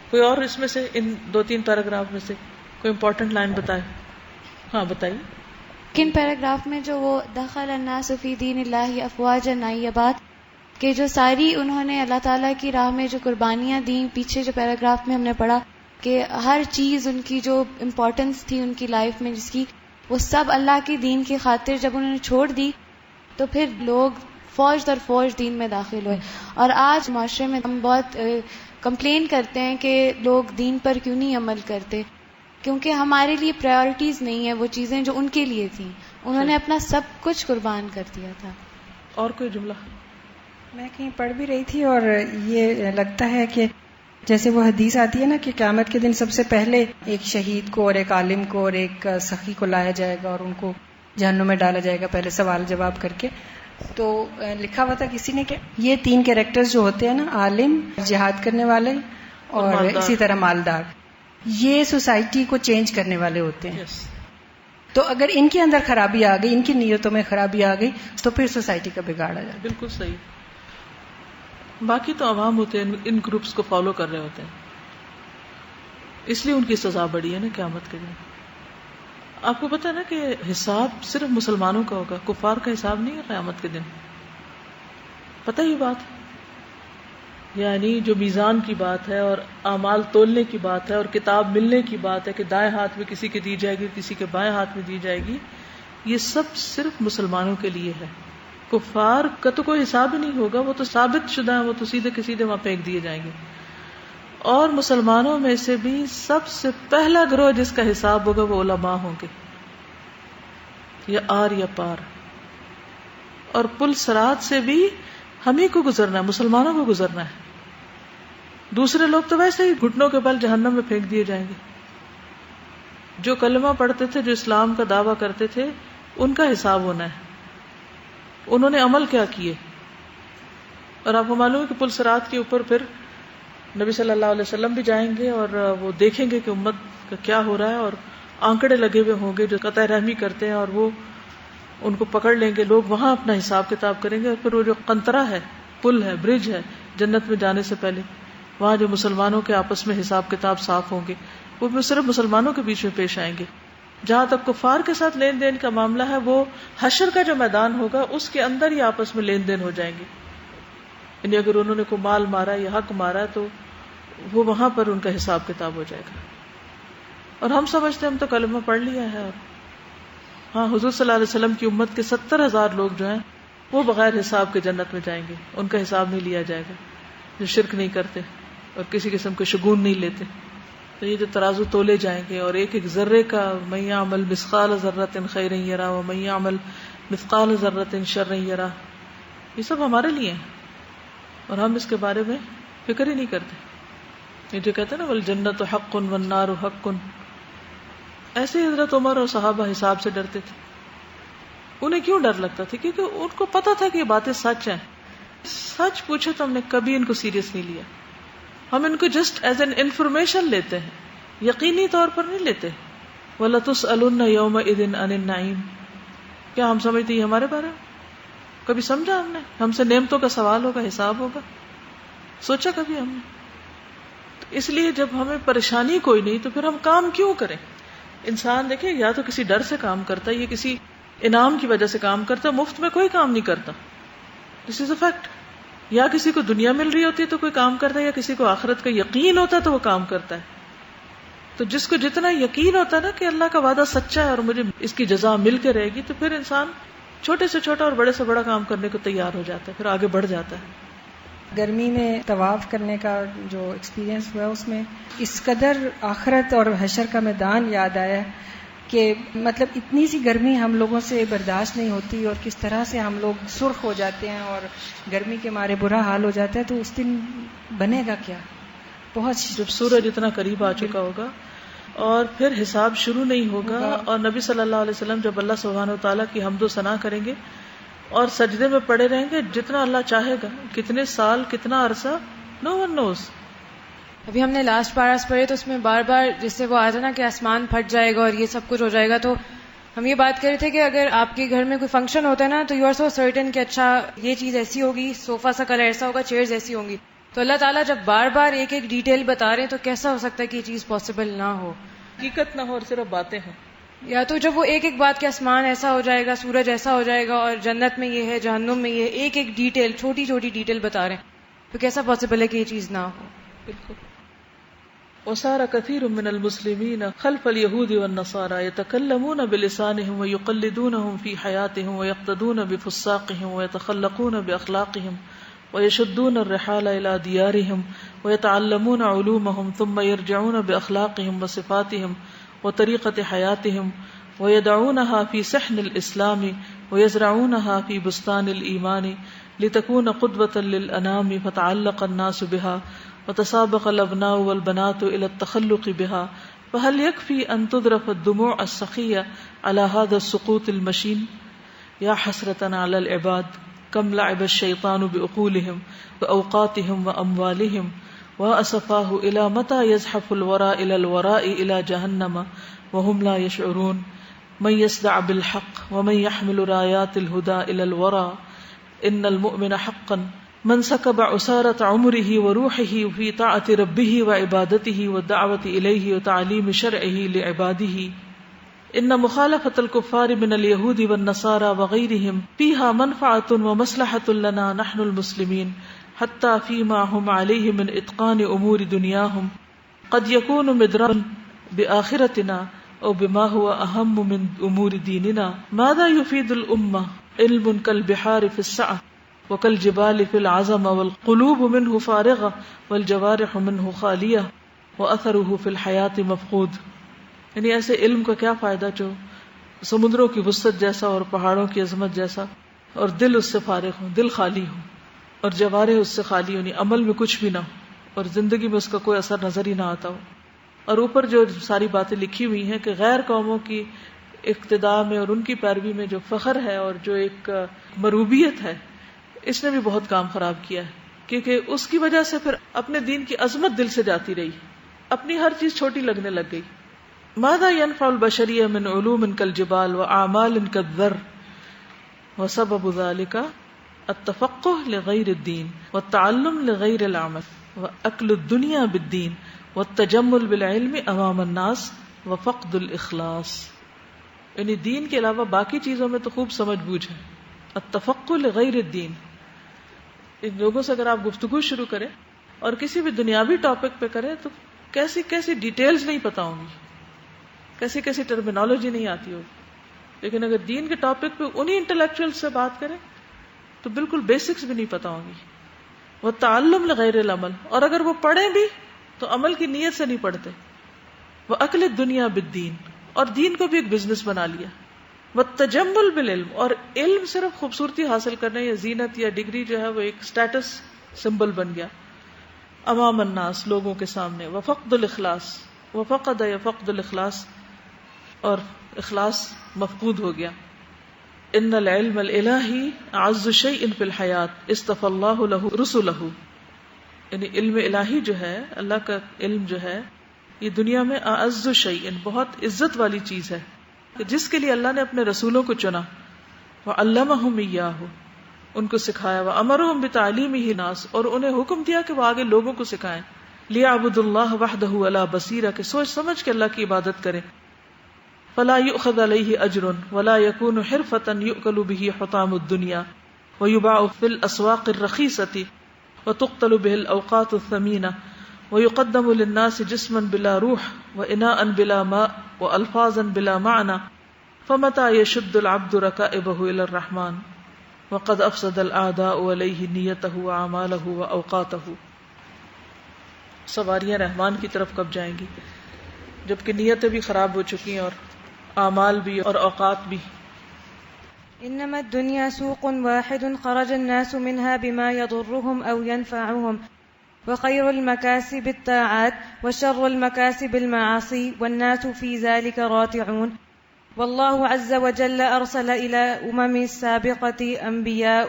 کوئی اور اس میں سے ان 2-3 پیراگراف میں سے کوئی امپورٹنٹ لائن بتائے. ہاں بتائیے. کن پیراگراف میں جو وہ دخل الناس فی دین اللہ افواجا نئی بات کہ جو ساری انہوں نے اللہ تعالیٰ کی راہ میں جو قربانیاں دیں، پیچھے جو پیراگراف میں ہم نے پڑھا کہ ہر چیز ان کی جو امپورٹنس تھی ان کی لائف میں جس کی، وہ سب اللہ کی دین کی خاطر جب انہوں نے چھوڑ دی تو پھر لوگ فوج در فوج دین میں داخل ہوئے. اور آج معاشرے میں ہم بہت کمپلین کرتے ہیں کہ لوگ دین پر کیوں نہیں عمل کرتے، کیونکہ ہمارے لیے پرائیورٹیز نہیں ہیں وہ چیزیں جو ان کے لیے تھیں. انہوں نے اپنا سب کچھ قربان کر دیا تھا. اور کوئی جملہ؟ میں کہیں پڑھ بھی رہی تھی اور یہ لگتا ہے کہ جیسے وہ حدیث آتی ہے نا کہ قیامت کے دن سب سے پہلے ایک شہید کو اور ایک عالم کو اور ایک سخی کو لایا جائے گا اور ان کو جہنم میں ڈالا جائے گا پہلے سوال جواب کر کے. تو لکھا ہوا تھا کسی نے کہ یہ 3 کیریکٹرز جو ہوتے ہیں نا، عالم، جہاد کرنے والے اور اسی طرح مالدار، یہ سوسائٹی کو چینج کرنے والے ہوتے ہیں. تو اگر ان کے اندر خرابی آ گئی، ان کی نیتوں میں خرابی آ گئی تو پھر سوسائٹی کا بگاڑ آ جاتا ہے. بالکل صحیح. باقی تو عوام ہوتے ہیں ان گروپس کو فالو کر رہے ہوتے ہیں، اس لیے ان کی سزا بڑی ہے نا قیامت کے دن. آپ کو پتا ہے نا کہ حساب صرف مسلمانوں کا ہوگا، کفار کا حساب نہیں ہے قیامت کے دن. پتہ یہ بات، یعنی جو میزان کی بات ہے اور اعمال تولنے کی بات ہے اور کتاب ملنے کی بات ہے کہ دائیں ہاتھ میں کسی کے دی جائے گی، کسی کے بائیں ہاتھ میں دی جائے گی، یہ سب صرف مسلمانوں کے لیے ہے. کفار کا تو کوئی حساب ہی نہیں ہوگا، وہ تو ثابت شدہ ہیں، وہ تو سیدھے کے سیدھے وہاں پھینک دیے جائیں گے. اور مسلمانوں میں سے بھی سب سے پہلا گروہ جس کا حساب ہوگا وہ علماء ہوں گے، یا آر یا پار. اور پل صراط سے بھی ہم ہی کو گزرنا ہے، مسلمانوں کو گزرنا ہے. دوسرے لوگ تو ویسے ہی گھٹنوں کے بل جہنم میں پھینک دیے جائیں گے. جو کلمہ پڑھتے تھے، جو اسلام کا دعویٰ کرتے تھے، ان کا حساب ہونا ہے. انہوں نے عمل کیا کیے. اور آپ کو معلوم ہے کہ پل صراط کے اوپر پھر نبی صلی اللہ علیہ وسلم بھی جائیں گے اور وہ دیکھیں گے کہ امت کا کیا ہو رہا ہے, اور آنکڑے لگے ہوئے ہوں گے جو قطع رحمی کرتے ہیں, اور وہ ان کو پکڑ لیں گے. لوگ وہاں اپنا حساب کتاب کریں گے, اور پھر وہ جو قنطرہ ہے, پل ہے, برج ہے جنت میں جانے سے پہلے, وہاں جو مسلمانوں کے آپس میں حساب کتاب صاف ہوں گے, وہ صرف مسلمانوں کے بیچ میں پیش آئیں گے. جہاں تک کفار کے ساتھ لین دین کا معاملہ ہے, وہ حشر کا جو میدان ہوگا اس کے اندر ہی آپس میں لین دین ہو جائیں گے. یعنی اگر انہوں نے کوئی مال مارا یا حق مارا تو وہ وہاں پر ان کا حساب کتاب ہو جائے گا. اور ہم سمجھتے ہیں ہم تو کلمہ پڑھ لیا ہے. ہاں, حضور صلی اللہ علیہ وسلم کی امت کے 70,000 لوگ جو ہیں وہ بغیر حساب کے جنت میں جائیں گے. ان کا حساب نہیں لیا جائے گا, جو شرک نہیں کرتے اور کسی قسم کے شگون نہیں لیتے. تو یہ جو ترازو تولے جائیں گے, اور ایک ایک ذرے کا من یعمل مثقال ذرۃ خیرا یرہ ومن یعمل مثقال ذرۃ شرا یرہ, یہ سب ہمارے لیے ہیں اور ہم اس کے بارے میں فکر ہی نہیں کرتے. یہ جو کہتے ہیں نا والجنت حق والنار حق, ایسے ہی حضرت عمر اور صحابہ حساب سے ڈرتے تھے. انہیں کیوں ڈر لگتا تھا؟ کیونکہ ان کو پتا تھا کہ یہ باتیں سچ ہیں. سچ پوچھے تو ہم نے کبھی ان کو سیریس نہیں لیا. ہم ان کو جسٹ ایز این انفارمیشن لیتے ہیں, یقینی طور پر نہیں لیتے. وَلَتُسْأَلُنَّ يَوْمَئِذٍ عَنِ النَّعِيمِ, کیا ہم سمجھتے یہ ہمارے بارے میں؟ کبھی سمجھا ہم نے؟ ہم سے نعمتوں کا سوال ہوگا, حساب ہوگا, سوچا کبھی ہم نے؟ تو اس لیے جب ہمیں پریشانی کوئی نہیں تو پھر ہم کام کیوں کریں؟ انسان دیکھیں, یا تو کسی ڈر سے کام کرتا ہے, یا کسی انعام کی وجہ سے کام کرتا ہے. مفت میں کوئی کام نہیں کرتا, دس از اے فیکٹ. یا کسی کو دنیا مل رہی ہوتی ہے تو کوئی کام کرتا ہے, یا کسی کو آخرت کا یقین ہوتا ہے تو وہ کام کرتا ہے. تو جس کو جتنا یقین ہوتا ہے نا کہ اللہ کا وعدہ سچا ہے اور مجھے اس کی جزا مل کے رہے گی, تو پھر انسان چھوٹے سے چھوٹا اور بڑے سے بڑا کام کرنے کو تیار ہو جاتا ہے, پھر آگے بڑھ جاتا ہے. گرمی میں طواف کرنے کا جو ایکسپیرینس ہوا اس میں اس قدر آخرت اور حشر کا میدان یاد آیا کہ مطلب اتنی سی گرمی ہم لوگوں سے برداشت نہیں ہوتی, اور کس طرح سے ہم لوگ سرخ ہو جاتے ہیں اور گرمی کے مارے برا حال ہو جاتا ہے. تو اس دن بنے گا کیا؟ بہت جب سورج اتنا قریب آ چکا ہوگا اور پھر حساب شروع نہیں ہوگا, اور نبی صلی اللہ علیہ وسلم جب اللہ سبحانہ و تعالیٰ کی حمد و ثنا کریں گے اور سجدے میں پڑے رہیں گے جتنا اللہ چاہے گا, کتنے سال, کتنا عرصہ, نو ون نوز. ابھی ہم نے لاسٹ پاراس پڑھے تو اس میں بار بار جس سے وہ آتا نا کہ آسمان پھٹ جائے گا اور یہ سب کچھ ہو جائے گا, تو ہم یہ بات کر رہے تھے کہ اگر آپ کے گھر میں کوئی فنکشن ہوتا ہے نا تو یو آر سو سرٹن کہ اچھا یہ چیز ایسی ہوگی, صوفہ سا کلر ایسا ہوگا, چیئرز ایسی ہوں گی. تو اللہ تعالیٰ جب بار بار ایک ایک ڈیٹیل بتا رہے ہیں تو کیسا ہو سکتا ہے کہ یہ چیز پاسبل نہ ہو, حقیقت نہ ہو اور صرف باتیں ہوں. یا تو جب وہ ایک ایک بات کہ آسمان ایسا ہو جائے گا, سورج ایسا ہو جائے گا, اور جنت میں یہ ہے, جہنم میں یہ ہے, ایک ایک ڈیٹیل, چھوٹی چھوٹی ڈیٹیل بتا رہے ہیں, تو کیسا پاسبل ہے کہ یہ چیز نہ ہو. بالکل. وصار كثير من المسلمين خلف اليهود والنصارى يتكلمون بلسانهم ويقلدونهم في حياتهم ويقتدون بفساقهم ويتخلقون بأخلاقهم ويشدون الرحال إلى ديارهم ويتعلمون علومهم ثم يرجعون بأخلاقهم وصفاتهم وطريقة حياتهم ويدعونها في سحن الإسلام ويزرعونها في بستان الإيمان لتكون قدوة للأنام فتعلق الناس بها وتسابق الأبناء والبنات إلى التخلق بها فهل يكفي أن تذرف الدموع السخية على هذا السقوط المشين؟ يا حسرة على العباد كم لعب الشيطان بعقولهم وأوقاتهم وأموالهم وأسفاه إلى متى يزحف الوراء إلى الوراء إلى جهنم وهم لا يشعرون من يصدع بالحق ومن يحمل رايات الهدى إلى الورى إن المؤمن حقا من سكب عسارة عمره وروحه في طاعة ربه وعبادته والدعوة إليه وتعليم شرعه لعباده. إن مخالفة الكفار من اليهود والنصارى وغيرهم فيها منفعة ومصلحة لنا نحن المسلمين حتى فيما هم عليه من إتقان أمور دنياهم قد يكون مدرا بآخرتنا أو بما هو أهم من أمور ديننا. ماذا يفيد الأمة؟ علم كالبحار في السعة وكالجبال في العظم والقلوب منه فارغة والجوارح منه خالية وأثره في الحياة مفقود. یعنی ایسے علم کا کیا فائدہ جو سمندروں کی وسعت جیسا اور پہاڑوں کی عظمت جیسا, اور دل اس سے فارغ ہو, دل خالی ہو, اور جوارح اس سے خالی ہو, یعنی عمل میں کچھ بھی نہ ہو, اور زندگی میں اس کا کوئی اثر نظر ہی نہ آتا ہو. اور اوپر جو ساری باتیں لکھی ہوئی ہیں کہ غیر قوموں کی اقتداء میں اور ان کی پیروی میں جو فخر ہے اور جو ایک مروبیت ہے، اس نے بھی بہت کام خراب کیا ہے، کیونکہ اس کی وجہ سے پھر اپنے دین کی عظمت دل سے جاتی رہی، اپنی ہر چیز چھوٹی لگنے لگ گئی. ماذا ينفع البشریہ من علوم کالجبال واعمال کالذر وسبب ذلك التفقه لغیر الدین والتعلم لغیر العمل واکل الدنیا بالدین والتجمل بالعلم امام الناس وفقد الاخلاص. یعنی دین کے علاوہ باقی چیزوں میں تو خوب سمجھ بوجھ ہے. التفقه لغیر الدین، ان لوگوں سے اگر آپ گفتگو شروع کریں اور کسی بھی دنیاوی ٹاپک پہ کریں تو کیسی کیسی ڈیٹیلز نہیں پتا ہوں گی، کیسی کیسی ٹرمینالوجی نہیں آتی ہوگی. لیکن اگر دین کے ٹاپک پہ انہی انٹلیکچوئل سے بات کریں تو بالکل بیسکس بھی نہیں پتا ہوں گی. وہ تعلم لغیر العمل، اور اگر وہ پڑھیں بھی تو عمل کی نیت سے نہیں پڑھتے. وہ اکل دنیا بالدین، اور دین کو بھی ایک بزنس بنا لیا. وہ تجمل بالعلم، اور علم صرف خوبصورتی حاصل کرنے یا زینت یا ڈگری جو ہے وہ ایک سٹیٹس سمبل بن گیا امام الناس، لوگوں کے سامنے. وفقد الاخلاص، وفقد یا فقد الاخلاص، اور اخلاص مفقود ہو گیا. ان العلم الالہی اعز شیء فی الحیات اصطفى اللہ له رسلہ، یعنی علم الہی جو ہے، اللہ کا علم جو ہے، یہ دنیا میں اعز شیء، بہت عزت والی چیز ہے جس کے لیے اللہ نے اپنے رسولوں کو چنا. وعلمہم ایاہ، ان کو سکھایا. وامرہم بتعلیمہ الناس، اور انہیں حکم دیا کہ وہ آگے لوگوں کو سکھائیں. لیعبدوا اللہ وحدہ علی بصیرہ، کہ سوچ سمجھ کے اللہ کی عبادت کریں. فلا يؤخذ عليه اجر ولا يكون حرفة يؤكل به حطام الدنيا ويباع في الاسواق الرخيصة وتقتل به الاوقات الثمينة ويقدم للناس جسما بلا روح واناء بلا ماء والفاظا بلا معنى فمتى يشد العبد ركائبه الى الرحمن وقد افسد الاعداء عليه نيته واعماله واوقاته. سواریاں رحمان کی طرف کب جائیں گی جبکہ نیتیں بھی خراب ہو چکی ہیں اور اعمال بھی اور اوقات بھی. انما الدنيا سوق واحد خرج الناس منها بما يضرهم او ينفعهم وخير المكاسب الطاعات وشر المكاسب المعاصي والناس في ذلك راتعون. والله عز وجل ارسل الى السابقة انبياء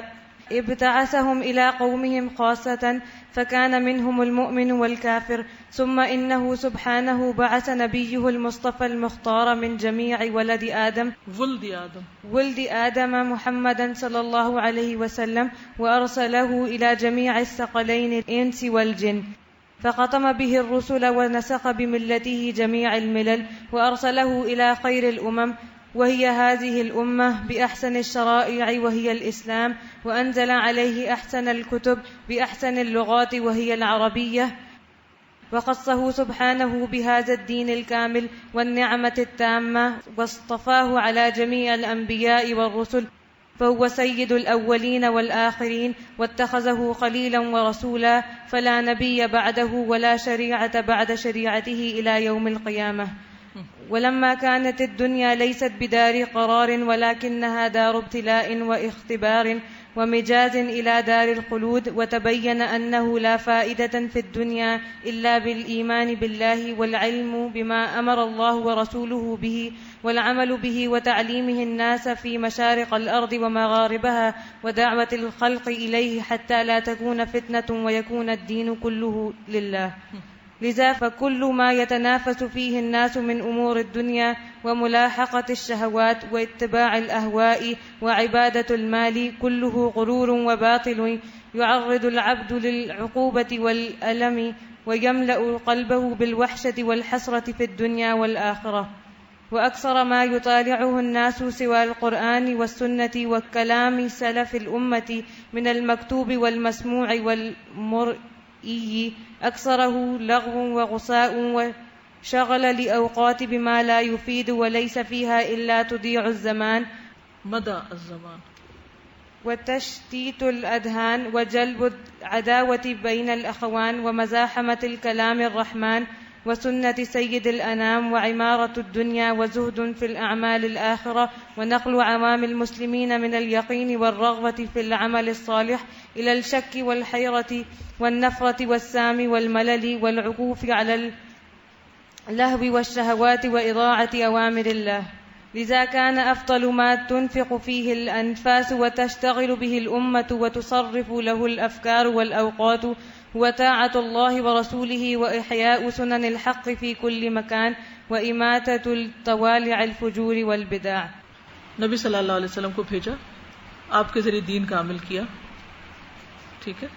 ابتعثهم إلى قومهم خاصة فكان منهم المؤمن والكافر، ثم إنه سبحانه بعث نبيه المصطفى المختار من جميع ولد آدم محمدا صلى الله عليه وسلم، وأرسله إلى جميع الثقلين الإنس والجن، فختم به الرسل ونسخ بملته جميع الملل، وأرسله إلى خير الأمم وهي هذه الأمة بأحسن الشرائع وهي الإسلام، وأنزل عليه أحسن الكتب بأحسن اللغات وهي العربية، وخصه سبحانه بهذا الدين الكامل والنعمة التامة، واصطفاه على جميع الأنبياء والرسل، فهو سيد الأولين والآخرين، واتخذه خليلا ورسولا، فلا نبي بعده ولا شريعة بعد شريعته إلى يوم القيامة. ولما كانت الدنيا ليست بدار قرار ولكنها دار ابتلاء واختبار ومجاز إلى دار الخلود، وتبين أنه لا فائدة في الدنيا إلا بالإيمان بالله والعلم بما أمر الله ورسوله به والعمل به وتعليمه الناس في مشارق الأرض ومغاربها ودعوة الخلق إليه حتى لا تكون فتنة ويكون الدين كله لله. لذا فكل ما يتنافس فيه الناس من أمور الدنيا وملاحقة الشهوات واتباع الأهواء وعبادة المال كله غرور وباطل يعرض العبد للعقوبة والألم ويملأ قلبه بالوحشة والحسرة في الدنيا والآخرة. وأكثر ما يطالعه الناس سوى القرآن والسنة وكلام سلف الأمة من المكتوب والمسموع والمرئي أكثره لغو وغصاء وشغل لأوقات بما لا يفيد وليس فيها إلا تضيع الزمان مدى الزمان وتشتيت الأذهان وجلب العداوة بين الأخوان ومزاحمة الكلام الرحمن وسنة سيد الأنام وعمارة الدنيا وزهد في الأعمال الآخرة ونقل عوام المسلمين من اليقين والرغبة في العمل الصالح إلى الشك والحيرة والنفرة والسام والملل والعكوف على اللهو والشهوات وإضاعة أوامر الله. لذا كان أفضل ما تنفق فيه الأنفاس وتشتغل به الأمة وتصرف له الأفكار والأوقات وطاعة الله ورسوله وإحياء سنن الحق في كل مكان وإماتة الطوالع الفجور والبدع. نبی صلی اللہ علیہ وسلم کو بھیجا، آپ کے ذریعے دین کامل کیا، ٹھیک ہے،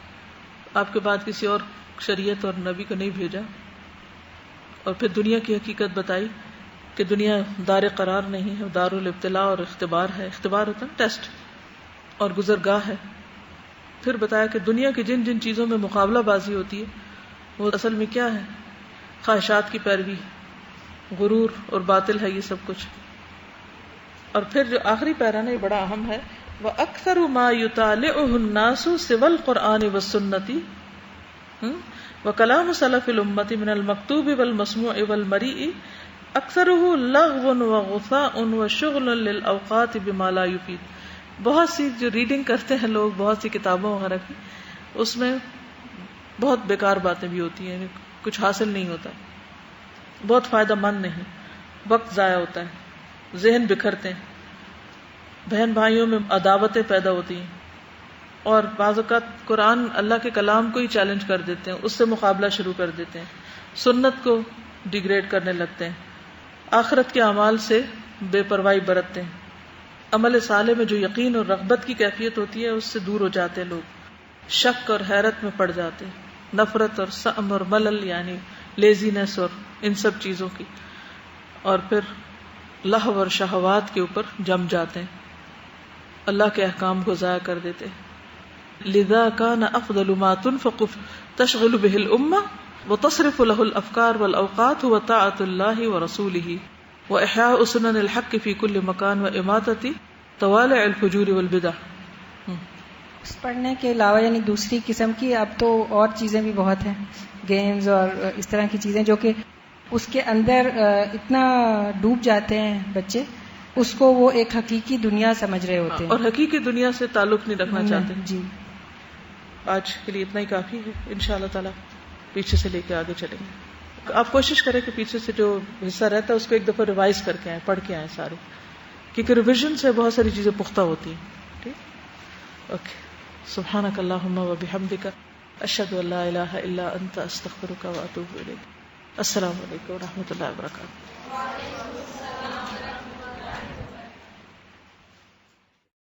آپ کے بعد کسی اور شریعت اور نبی کو نہیں بھیجا، اور پھر دنیا کی حقیقت بتائی کہ دنیا دار قرار نہیں ہے، دار الابتلاء اور اختبار ہے. اختبار ہوتا ہے ٹیسٹ، اور گزرگاہ ہے. پھر بتایا کہ دنیا کی جن جن چیزوں میں مقابلہ بازی ہوتی ہے وہ اصل میں کیا ہے؟ خواہشات کی پیروی، غرور اور باطل ہے یہ سب کچھ. اور پھر جو آخری پیرا نا یہ بڑا اہم ہے، وَأَكْثَرُ مَا يُطَالِعُهُ النَّاسُ سِوَى الْقُرْآنِ وَالسُّنَّةِ وَكَلَامُ سَلَفِ الْأُمَّةِ مِنَ الْمَكْتُوبِ وَالْمَسْمُوعِ وَالْمَرِئِ أَكْثَرُهُ لَغْوٌ وَغُثَاءٌ وَشُغْلٌ لِلْأَوْقَاتِ بِمَا لَا يُفِيدُ. بہت سی جو ریڈنگ کرتے ہیں لوگ، بہت سی کتابوں وغیرہ کی، اس میں بہت بیکار باتیں بھی ہوتی ہیں، کچھ حاصل نہیں ہوتا، بہت فائدہ مند نہیں، وقت ضائع ہوتا ہے، ذہن بکھرتے ہیں، بہن بھائیوں میں عداوتیں پیدا ہوتی ہیں، اور بعض اوقات قرآن اللہ کے کلام کو ہی چیلنج کر دیتے ہیں، اس سے مقابلہ شروع کر دیتے ہیں، سنت کو ڈیگریڈ کرنے لگتے ہیں، آخرت کے اعمال سے بے پرواہی برتتے ہیں، عمل صالح میں جو یقین اور رغبت کی کیفیت ہوتی ہے اس سے دور ہو جاتے ہیں لوگ، شک اور حیرت میں پڑ جاتے ہیں، نفرت اور سم اور ملل یعنی لیزینس اور ان سب چیزوں کی، اور پھر لہو اور شہوات کے اوپر جم جاتے ہیں، اللہ کے احکام کو ضائع کر دیتے ہیں. لذا كان افضل ما تنفق تشغل به الامه وتصرف له الافكار والاوقات هو طاعة الله ورسوله وإحياء سنن الحق في كل مكان وإماتة طوالع الفجور والبدع. پڑھنے کے علاوہ یعنی دوسری قسم کی اب تو اور چیزیں بھی بہت ہیں، گیمز اور اس طرح کی چیزیں جو کہ اس کے اندر اتنا ڈوب جاتے ہیں بچے، اس کو وہ ایک حقیقی دنیا سمجھ رہے ہوتے ہیں اور حقیقی دنیا سے تعلق نہیں رکھنا چاہتے. جی آج کے لیے اتنا ہی کافی ہے، انشاءاللہ تعالی پیچھے سے لے کے آگے چلیں گے. آپ کوشش کریں کہ پیچھے سے جو حصہ رہتا ہے اس کو ایک دفعہ ریوائز کر کے آئیں، پڑھ کے آئیں سارے، کیونکہ ریویژن سے بہت ساری چیزیں پختہ ہوتی ہیں. ٹھیک، اوکے. سبحانک اللہم و بحمدک، اشہد ان لا الہ الا انت، استغفرک و اتوب الیک. السلام علیکم و رحمۃ اللہ وبرکاتہ.